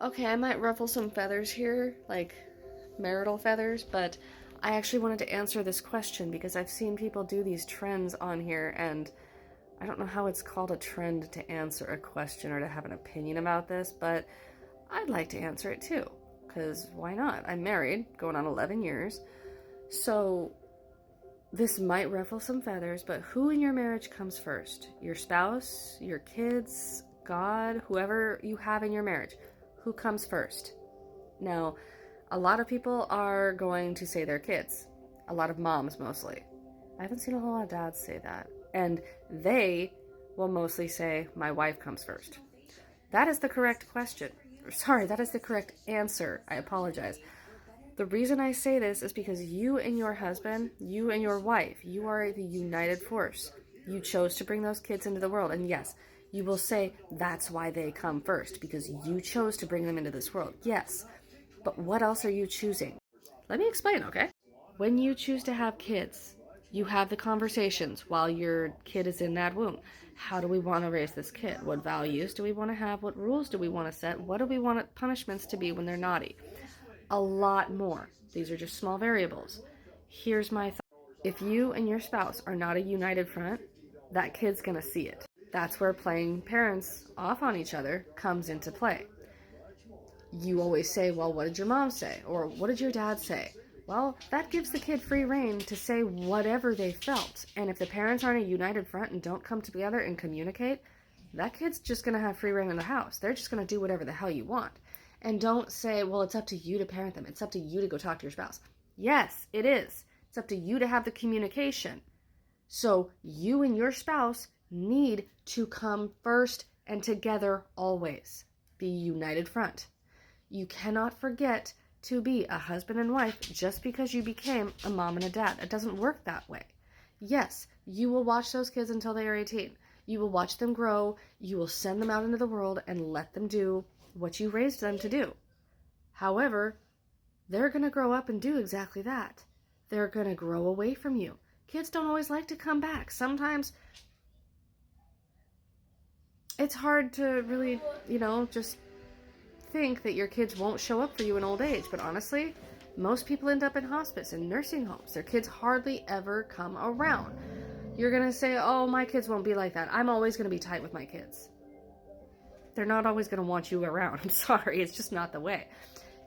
Okay, I might ruffle some feathers here, like marital feathers, but I actually wanted to answer this question because I've seen people do these trends on here, and I don't know how it's called a trend to answer a question or to have an opinion about this, but I'd like to answer it too. Because why not? I'm married, going on 11 years. So this might ruffle some feathers, but who in your marriage comes first? Your spouse, your kids, God, whoever you have in your marriage. Who comes first? Now, a lot of people are going to say their kids. A lot of moms mostly. I haven't seen a whole lot of dads say that. And they will mostly say, my wife comes first. That is the correct question. Sorry, that is the correct answer. I apologize. The reason I say this is because you and your husband, you and your wife, you are the united force. You chose to bring those kids into the world. And yes, you will say that's why they come first, because you chose to bring them into this world. Yes. But what else are you choosing? Let me explain, okay? When you choose to have kids, you have the conversations while your kid is in that womb. How do we want to raise this kid? What values do we want to have? What rules do we want to set? What do we want punishments to be when they're naughty? A lot more. These are just small variables. Here's my thought. If you and your spouse are not a united front, that kid's gonna see it. That's where playing parents off on each other comes into play. You always say, well, what did your mom say? Or what did your dad say? Well, that gives the kid free reign to say whatever they felt. And if the parents aren't a united front and don't come together and communicate, that kid's just going to have free reign in the house. They're just going to do whatever the hell you want. And don't say, well, it's up to you to parent them. It's up to you to go talk to your spouse. Yes, it is. It's up to you to have the communication. So you and your spouse need to come first and together always. Be united front. You cannot forget to be a husband and wife just because you became a mom and a dad. It doesn't work that way. Yes, you will watch those kids until they are 18. You will watch them grow. You will send them out into the world and let them do what you raised them to do. However, they're going to grow up and do exactly that. They're going to grow away from you. Kids don't always like to come back. Sometimes it's hard to really, just think that your kids won't show up for you in old age, but honestly, most people end up in hospice and nursing homes. Their kids hardly ever come around. You're gonna say, oh, my kids won't be like that. I'm always gonna be tight with my kids. They're not always gonna want you around. I'm sorry, it's just not the way.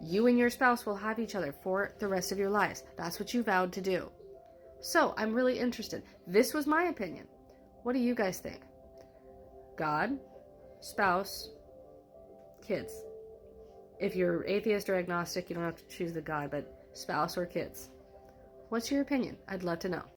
You and your spouse will have each other for the rest of your lives. That's what you vowed to do. So I'm really interested. This was my opinion. What do you guys think? God, spouse, kids. If you're atheist or agnostic, you don't have to choose the God, but spouse or kids. What's your opinion? I'd love to know.